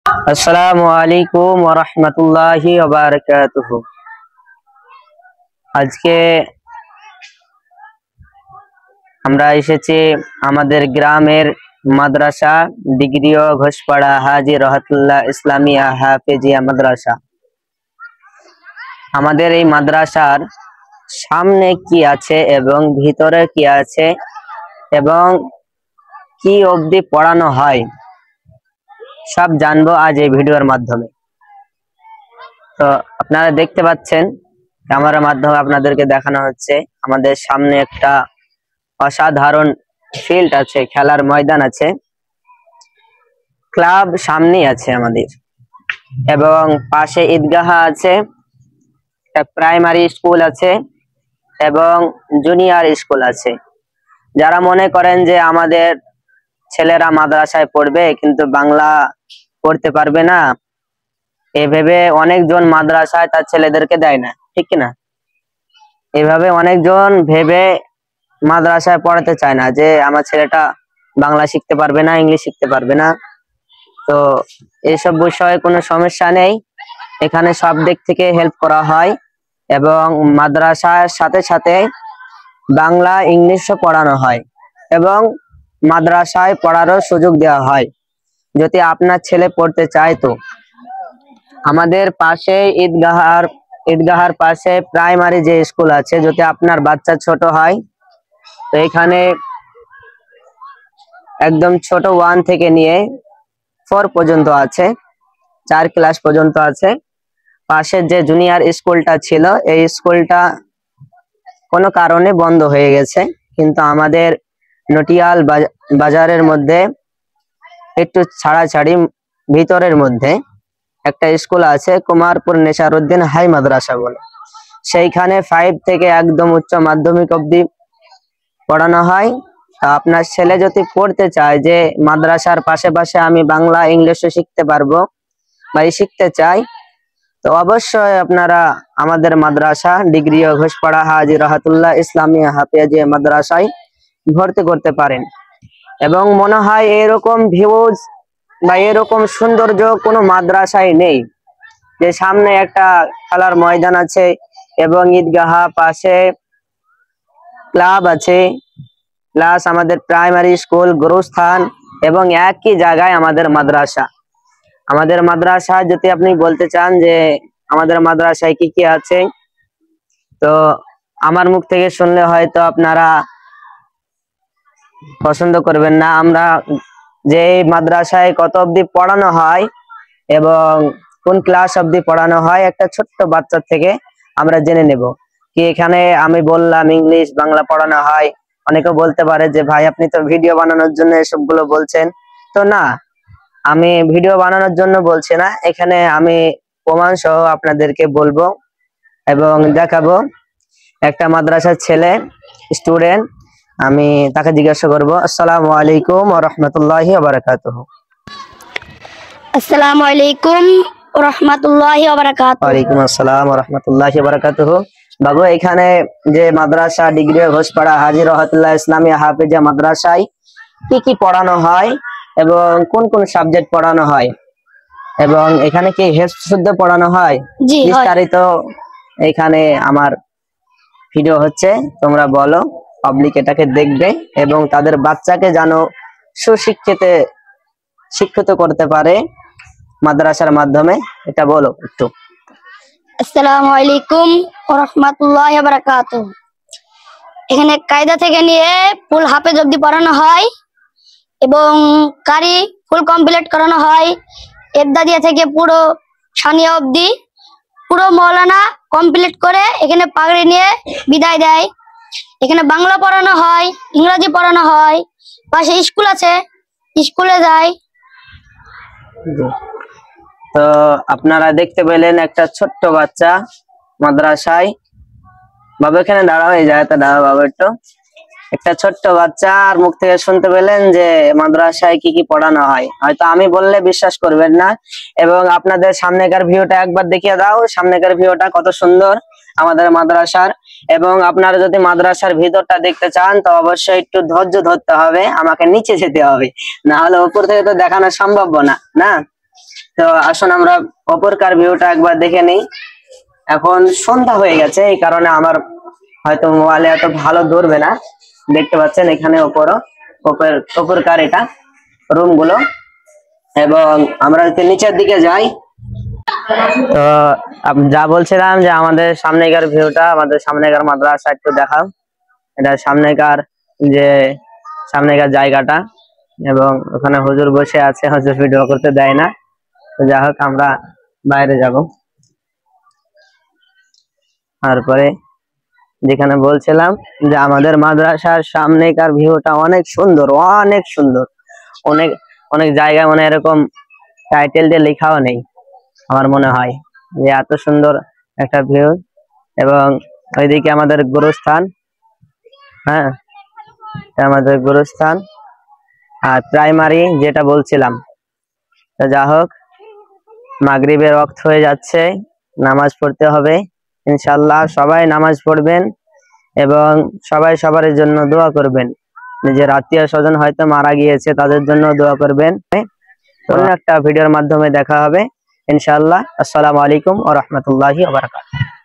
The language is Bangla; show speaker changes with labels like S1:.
S1: আসসালামু আলাইকুম ওয়া রাহমাতুল্লাহি ওয়া বারাকাতুহু। আজকে আমরা এসেছি আমাদের গ্রামের মাদ্রাসা ডিগ্রি ও ঘোষপাড়া হাজী রহমাতুল্লাহ ইসলামিয়া হাফেজিয়া মাদ্রাসা। আমাদের এই মাদ্রাসার সামনে কি আছে এবং ভিতরে কি আছে এবং কি অবধি পড়ানো হয় সব জানবো আজ এই ভিডিওর মাধ্যমে। তো আপনারা দেখতে পাচ্ছেন ক্যামেরার মাধ্যমে আপনাদেরকে দেখানো হচ্ছে আমাদের সামনে একটা অসাধারণ ফিল্ড আছে, খেলার ময়দান আছে, ক্লাব সামনেই আছে আমাদের, এবং পাশে ঈদগাহ আছে, একটা প্রাইমারি স্কুল আছে এবং জুনিয়র স্কুল আছে। যারা মনে করেন যে আমাদের ছেলেরা মাদ্রাসায় পড়বে কিন্তু বাংলা পড়তে পারবে না, এভাবে অনেকজন মাদ্রাসায় তার ছেলেদেরকে দেয় না, ঠিক কিনা? এভাবে অনেকজন ভেবে মাদ্রাসায় পড়াতে চায় না যে আমার ছেলেটা বাংলা শিখতে পারবে না, ইংলিশ শিখতে পারবে না। তো এইসব বিষয়ে কোনো সমস্যা নেই, এখানে সব দিক থেকে হেল্প করা হয় এবং মাদ্রাসার সাথে সাথে বাংলা ইংলিশও পড়ানো হয় এবং মাদ্রাসায় পড়ারও সুযোগ দেওয়া হয় যদি আপনার ছেলে পড়তে চায়। তো আমাদের পাশে ঈদগাহার পাশে প্রাইমারি যে স্কুল আছে, যদি আপনার বাচ্চা ছোট হয় তো এখানে একদম ছোট 1 থেকে নিয়ে 4 পর্যন্ত আছে, 4 ক্লাস পর্যন্ত আছে। পাশের যে জুনিয়র স্কুলটা ছিল এই স্কুলটা কোনো কারণে বন্ধ হয়ে গেছে, কিন্তু আমাদের নটিয়াল বাজারের মধ্যে একটু ছাড়াছাড়ি ভিতরের মধ্যে একটা স্কুল আছে, কুমারপুর নেসারউদ্দিন হাই মাদ্রাসা বলে, সেইখানে 5 থেকে একদম উচ্চ মাধ্যমিক অবধি পড়ানো হয়। তা আপনার ছেলে যদি পড়তে চায় যে মাদ্রাসার পাশে আমি বাংলা ইংলিশও শিখতে পারবো বা শিখতে চাই, তো অবশ্যই আপনারা আমাদের মাদ্রাসা ডিগ্রি ও ঘোষপাড়া হাজী রহমাতুল্লাহ ইসলামিয়া হাফেজিয়া মাদ্রাসায় ভর্তি করতে পারেন। এবং মনে হয় এরকম ভিউজ বা এরকম সৌন্দর্য কোনো মাদ্রাসায় নেই, যে সামনে একটা খেলার ময়দান আছে এবং ঈদগাহ পাশে ক্লাব আছে, প্লাস আমাদের প্রাইমারি স্কুল, গুরুস্থান এবং একই জায়গায় আমাদের মাদ্রাসা। আমাদের মাদ্রাসা যদি আপনি বলতে চান যে আমাদের মাদ্রাসায় কি কি আছে, তো আমার মুখ থেকে শুনলে হয়তো আপনারা পছন্দ করবেন না। আমরা যে মাদ্রাসায় কত অবধি পড়ানো হয় এবং কোন ক্লাস অবধি পড়ানো হয় একটা ছোট্ট বাচ্চা থেকে আমরা জেনে নেব। কি এখানে আমি বললাম ইংলিশ বাংলা পড়ানো হয়, অনেকে বলতে পারে যে ভাই আপনি তো ভিডিও বানানোর জন্য এসবগুলো বলছেন। তো না, আমি ভিডিও বানানোর জন্য বলছি না, এখানে আমি প্রমাণ সহ আপনাদেরকে বলবো এবং দেখাবো। একটা মাদ্রাসার ছেলে স্টুডেন্ট, আমি তাকে জিজ্ঞাসা করবো। আসসালামু আলাইকুম ওয়া রাহমাতুল্লাহি ওয়া বারাকাতুহু।
S2: আসসালামু আলাইকুম ওয়া রাহমাতুল্লাহি ওয়া বারাকাতুহু।
S1: ওয়ালাইকুম আসসালাম ওয়া রাহমাতুল্লাহি ওয়া বারাকাতুহু। বাবু, এখানে যে মাদ্রাসা ডিগ্রি ঘোষপাড়া হাজী রহমাতুল্লাহ ইসলামিয়া হাফেজিয়া মাদ্রাসায় কি কি পড়ানো হয় এবং কোন কোন সাবজেক্ট পড়ানো হয় এবং এখানে কি হেফজ শুদ্ধ পড়ানো হয় বিস্তারিত এখানে আমার ভিডিও হচ্ছে, তোমরা বলো, পাবলিক এটাকে দেখবে এবং তাদের বাচ্চাকে যেন শিক্ষিত করতে পারে মাদ্রাসার মাধ্যমে, এটা বলো একটু।
S2: আসসালামু আলাইকুম ওয়া রাহমাতুল্লাহি ওয়া বারাকাতুহু। এখানে কায়দা থেকে নিয়ে ফুল হাফেজ অবধি পড়ানো হয় এবং কারি ফুল কমপ্লিট করানো হয়। এবদাদিয়া থেকে পুরো সানিয়া অবধি পুরো মৌলানা কমপ্লিট করে এখানে পাগড়ি নিয়ে বিদায় দেয়। এখানে বাংলা পড়ানো হয়, ইংরেজি পড়ানো হয়, পাশে স্কুল আছে, স্কুলে যায়।
S1: তো আপনারা দেখতে পেলেন একটা ছোট্ট বাচ্চা মাদ্রাসায়, বাবা এখানে দাঁড়াও, এই জায়গাটা দাঁড়াও বাবা একটু। একটা ছোট্ট বাচ্চা আর মুখ থেকে শুনতে পেলেন যে মাদ্রাসায় কি কি পড়ানো হয়। হয়তো আমি বললে বিশ্বাস করবেন না, এবং আপনাদের সামনেকার ভিউটা একবার দেখিয়ে দাও, সামনেকার ভিউটা কত সুন্দর আমাদের মাদ্রাসার। এবং আপনারা যদি মাদ্রাসার ভিতরটা দেখতে চান তো অবশ্যই একটু ধৈর্য ধরতে হবে, আমাকে নিচে যেতে হবে, না হলে উপর থেকে তো দেখানো সম্ভব না। তো আসুন আমরা অপরকার ভিউটা একবার দেখে নিই। এখন সন্ধ্যা হয়ে গেছে, এই কারণে আমার হয়তো মোবাইলে এত ভালো ধরবে না। দেখতে পাচ্ছেন এখানে অপরকার এটা রুম গুলো। এবং আমরা যদি নিচের দিকে যাই, তো যা বলছিলাম যে আমাদের সামনেকার ভিউটা, আমাদের সামনেকার মাদ্রাসা একটু দেখাও। এটা সামনেকার জায়গাটা, এবং ওখানে হুজুর বসে আছে, হুজুর ভিডিও করতে দেয় না। তো যাই হোক আমরা বাইরে যাব। তারপরে যেখানে বলছিলাম যে আমাদের মাদ্রাসার সামনেকার ভিউটা অনেক সুন্দর, অনেক সুন্দর। অনেক অনেক জায়গায় মানে এরকম টাইটেল দিয়ে লেখাও নেই, আমার মনে হয় যে এত সুন্দর একটা ভিউ। এবং ওইদিকে আমাদের গুরুস্থান, হ্যাঁ আমাদের গুরুস্থান আর প্রাইমারি যেটা বলছিলাম। তো যা হোক মাগরিবের ওয়াক্ত হয়ে যাচ্ছে, নামাজ পড়তে হবে ইনশাআল্লাহ। সবাই নামাজ পড়বেন এবং সবাই সবার জন্য দোয়া করবেন। নিজের আত্মীয় স্বজন হয়তো মারা গিয়েছে, তাদের জন্য দোয়া করবেন। অন্য একটা ভিডিওর মাধ্যমে দেখা হবে ইনশাআল্লাহ। আসসালামু আলাইকুম ওয়া রাহমাতুল্লাহি ওয়া বারাকাতুহু।